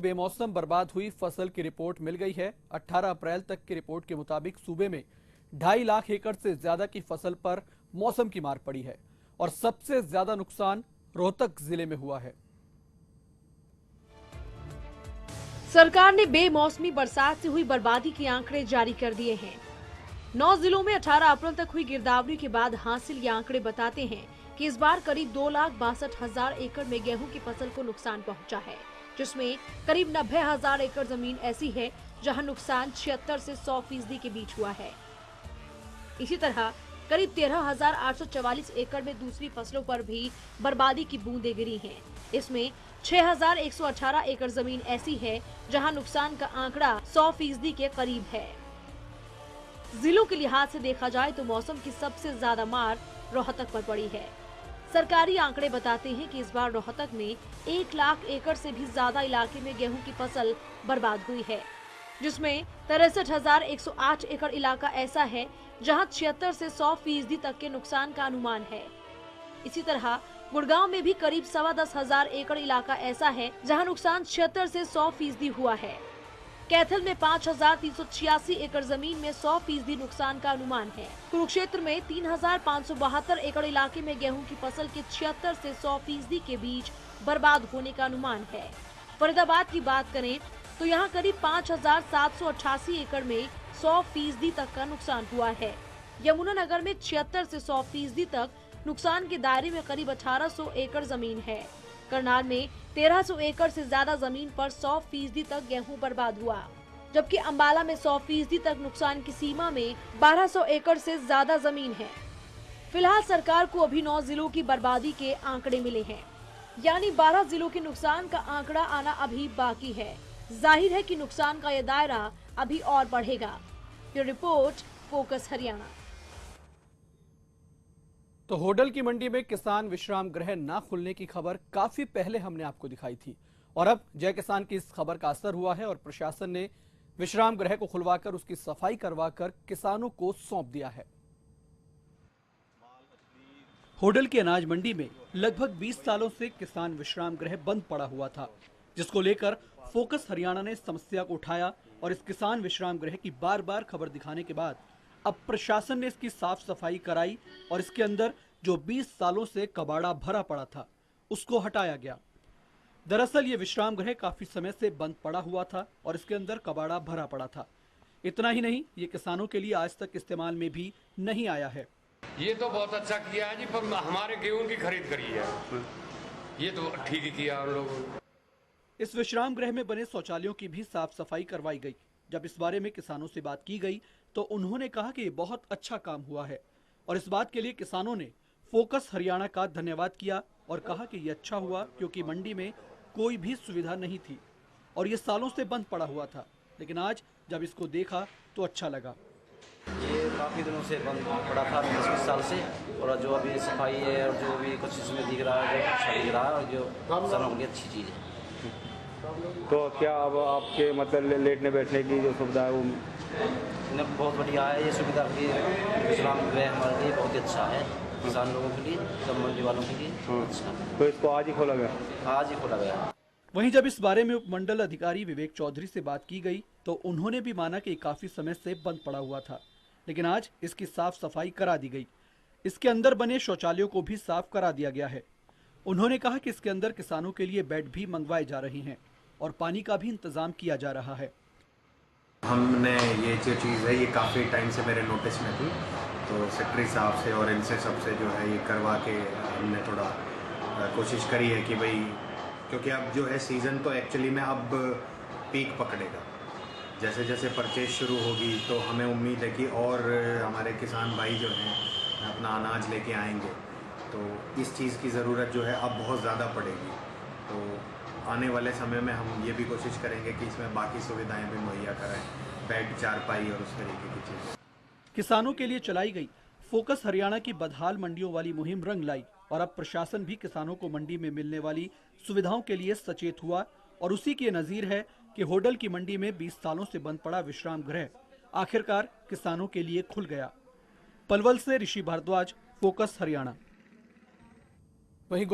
बेमौसम बर्बाद हुई फसल की रिपोर्ट मिल गई है। 18 अप्रैल तक की रिपोर्ट के मुताबिक सूबे में 2.5 लाख एकड़ से ज्यादा की फसल पर मौसम की मार पड़ी है और सबसे ज्यादा नुकसान रोहतक जिले में हुआ है। सरकार ने बेमौसमी बरसात से हुई बर्बादी के आंकड़े जारी कर दिए हैं। 9 जिलों में 18 अप्रैल तक हुई गिरदावरी के बाद हासिल ये आंकड़े बताते हैं कि इस बार करीब 2,62,000 एकड़ में गेहूं की फसल को नुकसान पहुंचा है, जिसमें करीब 90,000 एकड़ जमीन ऐसी है जहां नुकसान 76 से 100% के बीच हुआ है। इसी तरह करीब 13,844 एकड़ में दूसरी फसलों पर भी बर्बादी की बूंदें गिरी हैं। इसमें 6,118 एकड़ जमीन ऐसी है जहां नुकसान का आंकड़ा 100% के करीब है। जिलों के लिहाज से देखा जाए तो मौसम की सबसे ज्यादा मार रोहतक पर पड़ी है। सरकारी आंकड़े बताते हैं कि इस बार रोहतक में 1 लाख एकड़ से भी ज्यादा इलाके में गेहूं की फसल बर्बाद हुई है, जिसमें 63,108 एकड़ इलाका ऐसा है जहां 76 से 100% तक के नुकसान का अनुमान है। इसी तरह गुड़गांव में भी करीब 10,15,000 एकड़ इलाका ऐसा है जहां नुकसान 76 से 100% हुआ है। कैथल में 5,386 एकड़ जमीन में 100% नुकसान का अनुमान है। कुरुक्षेत्र में 3,572 एकड़ इलाके में गेहूं की फसल के 76 से 100% के बीच बर्बाद होने का अनुमान है। फरीदाबाद की बात करें तो यहां करीब 5,788 एकड़ में 100% तक का नुकसान हुआ है। यमुनानगर में 76 से 100% तक नुकसान के दायरे में करीब 1,800 एकड़ जमीन है। करनाल में 1,300 एकड़ से ज्यादा जमीन पर 100% तक गेहूं बर्बाद हुआ, जबकि अंबाला में 100% तक नुकसान की सीमा में 1,200 एकड़ से ज्यादा जमीन है। फिलहाल सरकार को अभी 9 जिलों की बर्बादी के आंकड़े मिले हैं, यानी 12 जिलों के नुकसान का आंकड़ा आना अभी बाकी है। जाहिर है कि नुकसान का यह दायरा अभी और बढ़ेगा। ये रिपोर्ट फोकस हरियाणा। तो होडल की मंडी में किसान विश्राम गृह न खुलने की खबर काफी पहले हमने आपको दिखाई थी और अब जय किसान की इस खबर का असर हुआ है और प्रशासन ने विश्राम गृह को खुलवाकर उसकी सफाई करवाकर किसानों को सौंप दिया है। होडल की अनाज मंडी में लगभग 20 सालों से किसान विश्राम गृह बंद पड़ा हुआ था, जिसको लेकर फोकस हरियाणा ने समस्या को उठाया और इस किसान विश्राम गृह की बार बार खबर दिखाने के बाद अब प्रशासन ने इसकी साफ सफाई कराई और इसके अंदर जो 20 सालों से कबाड़ा भरा पड़ा था उसको हटाया गया। दरअसल ये विश्राम गृह काफी समय से बंद पड़ा हुआ था और इसके अंदर कबाड़ा भरा पड़ा था। इतना ही नहीं, ये किसानों के लिए आज तक इस्तेमाल में भी नहीं आया है। ये तो बहुत अच्छा किया है जी, पर हमारे गेहूं की खरीद करी है, ये तो ठीक ही किया उन लोगों ने। इस विश्राम गृह में बने शौचालयों की भी साफ सफाई करवाई गई। जब इस बारे में किसानों से बात की गई तो उन्होंने कहा कि ये बहुत अच्छा काम हुआ है और इस बात के लिए किसानों ने फोकस हरियाणा का धन्यवाद किया और कहा कि ये अच्छा हुआ क्योंकि मंडी में कोई भी सुविधा नहीं थी और ये सालों से बंद पड़ा हुआ था, लेकिन आज जब इसको देखा तो अच्छा लगा। ये काफ़ी दिनों से बंद पड़ा था, 20 साल से, और जो अभी सफाई है और जो भी कुछ इसमें दिख रहा है, जो अच्छा दिख रहा है और जो किसानों के लिए अच्छी चीज़ है। तो क्या अब आपके मतलब लेटने बैठने की जो सुविधा है वो बहुत बढ़िया है। ये सुविधा की विश्राम गृह हमारे लिए बहुत ही अच्छा है, किसान लोगों के लिए, सब मंडी वालों के लिए अच्छा है। तो इसको आज ही खोला गया? आज ही खोला गया। वहीं जब इस बारे में उपमंडल अधिकारी विवेक चौधरी से बात की गई तो उन्होंने भी माना कि काफी समय से बंद पड़ा हुआ था, लेकिन आज इसकी साफ सफाई करा दी गई। इसके अंदर बने शौचालयों को भी साफ करा दिया गया है। उन्होंने कहा कि इसके अंदर किसानों के लिए बेड भी मंगवाए जा रहे हैं और पानी का भी इंतजाम किया जा रहा है। हमने ये जो चीज़ है ये काफ़ी टाइम से मेरे नोटिस में थी, तो सेक्रेटरी साहब से और इनसे सबसे जो है ये करवा के हमने थोड़ा कोशिश करी है कि भाई, क्योंकि अब जो है सीज़न तो एक्चुअली में अब पीक पकड़ेगा। जैसे जैसे परचेज शुरू होगी तो हमें उम्मीद है कि और हमारे किसान भाई जो हैं अपना अनाज लेके आएंगे, तो इस चीज़ की ज़रूरत जो है अब बहुत ज़्यादा पड़ेगी। तो आने वाले समय में हम ये भी कोशिश करेंगे कि इसमें बाकी सुविधाएं भी मुहैया कराएं, बेड, चारपाई और उस तरीके की चीज़ें। किसानों के लिए चलाई गई फोकस हरियाणा की बदहाल मंडियों वाली मुहिम रंग लाई और अब प्रशासन भी किसानों को मंडी में मिलने वाली सुविधाओं के लिए सचेत हुआ और उसी की नजीर है कि होडल की मंडी में 20 सालों से बंद पड़ा विश्राम गृह आखिरकार किसानों के लिए खुल गया। पलवल से ऋषि भारद्वाज, फोकस हरियाणा। वहीं